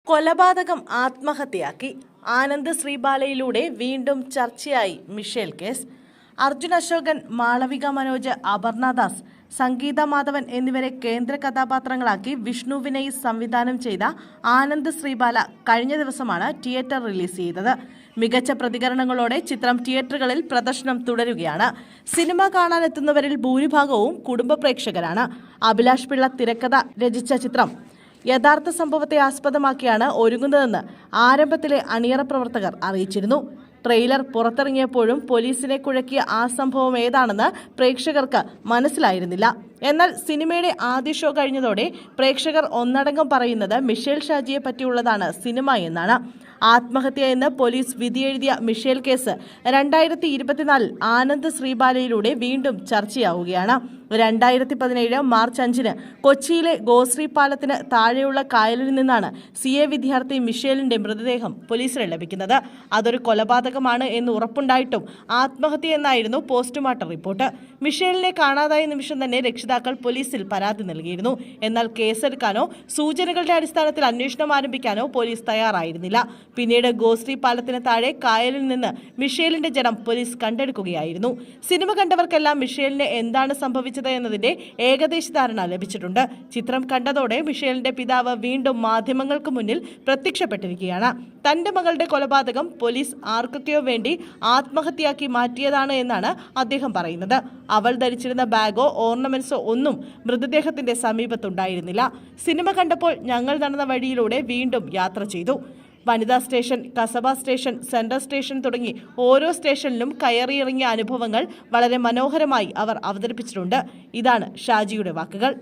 കൊലപാതകം ആത്മഹത്യയാക്കി. ആനന്ദ് ശ്രീബാലയിലൂടെ വീണ്ടും ചർച്ചയായി മിഷേൽ കേസ്. അർജുൻ അശോകൻ, മാളവിക മനോജ്, അപർണ ദാസ്, സംഗീത മാധവൻ എന്നിവരെ കേന്ദ്ര കഥാപാത്രങ്ങളാക്കി വിഷ്ണു വിനയ് സംവിധാനം ചെയ്ത ആനന്ദ് ശ്രീബാല കഴിഞ്ഞ ദിവസമാണ് തിയേറ്റർ റിലീസ് ചെയ്തത്. മികച്ച പ്രതികരണങ്ങളോടെ ചിത്രം തിയേറ്ററുകളിൽ പ്രദർശനം തുടരുകയാണ്. സിനിമ കാണാനെത്തുന്നവരിൽ ഭൂരിഭാഗവും കുടുംബ പ്രേക്ഷകരാണ്. അഭിലാഷ് പിള്ള തിരക്കഥ രചിച്ച ചിത്രം യഥാർത്ഥ സംഭവത്തെ ആസ്പദമാക്കിയാണ് ഒരുങ്ങുന്നതെന്ന് ആരംഭത്തിലെ അണിയറ പ്രവർത്തകർ അറിയിച്ചിരുന്നു. ട്രെയിലർ പുറത്തിറങ്ങിയപ്പോഴും പോലീസിനെ കുഴക്കിയ ആ സംഭവം ഏതാണെന്ന് പ്രേക്ഷകർക്ക് മനസ്സിലായിരുന്നില്ല. എന്നാൽ സിനിമയുടെ ആദ്യ ഷോ കഴിഞ്ഞതോടെ പ്രേക്ഷകർ ഒന്നടങ്കം പറയുന്നത് മിഷേൽ ഷാജിയെ പറ്റിയുള്ളതാണ് സിനിമ എന്നാണ്. ആത്മഹത്യ എന്ന് പോലീസ് വിധിയെഴുതിയ മിഷേൽ കേസ് 2024 ആനന്ദ് ശ്രീബാലയിലൂടെ വീണ്ടും ചർച്ചയാവുകയാണ്. 2017 മാർച്ച് 5 കൊച്ചിയിലെ ഗോശ്രീ പാലത്തിന് താഴെയുള്ള കായലിൽ നിന്നാണ് CA വിദ്യാർത്ഥി മിഷേലിന്റെ മൃതദേഹം പോലീസിന് ലഭിക്കുന്നത്. അതൊരു കൊലപാതകമാണ് എന്ന് ഉറപ്പുണ്ടായിട്ടും ആത്മഹത്യ എന്നായിരുന്നു പോസ്റ്റ്മോർട്ടം റിപ്പോർട്ട്. മിഷേലിനെ കാണാതായ നിമിഷം തന്നെ രക്ഷിതാക്കൾ പോലീസിൽ പരാതി നൽകിയിരുന്നു. എന്നാൽ കേസെടുക്കാനോ സൂചനകളുടെ അടിസ്ഥാനത്തിൽ അന്വേഷണം ആരംഭിക്കാനോ പോലീസ് തയ്യാറായിരുന്നില്ല. പിന്നീട് ഗോശ്രീ പാലത്തിന് താഴെ കായലിൽ നിന്ന് മിഷേലിന്റെ ജഡം പോലീസ് കണ്ടെടുക്കുകയായിരുന്നു. സിനിമ കണ്ടവർക്കെല്ലാം മിഷേലിന് എന്താണ് സംഭവിച്ചത് എന്നതിന്റെ ഏകദേശ ധാരണ ലഭിച്ചിട്ടുണ്ട്. ചിത്രം കണ്ടതോടെ മിഷേലിന്റെ പിതാവ് വീണ്ടും മാധ്യമങ്ങൾക്ക് മുന്നിൽ പ്രത്യക്ഷപ്പെട്ടിരിക്കുകയാണ്. തന്റെ മകളുടെ കൊലപാതകം പോലീസ് ആർക്കൊക്കെയോ വേണ്ടി ആത്മഹത്യയാക്കി മാറ്റിയതാണ് എന്നാണ് അദ്ദേഹം പറയുന്നത്. അവൾ ധരിച്ചിരുന്ന ബാഗോ ഓർണമെന്റ്സോ ഒന്നും മൃതദേഹത്തിന്റെ സമീപത്തുണ്ടായിരുന്നില്ല. സിനിമ കണ്ടപ്പോൾ ഞങ്ങൾ നടന്ന വഴിയിലൂടെ വീണ്ടും യാത്ര ചെയ്തു. വനിതാ station, Kasaba station, central station തുടങ്ങി ഓരോ സ്റ്റേഷനിലും കയറിയിറങ്ങിയ അനുഭവങ്ങൾ വളരെ മനോഹരമായി അവർ അവതരിപ്പിച്ചിട്ടുണ്ട്. ഇതാണ് ഷാജിയുടെ വാക്കുകൾ.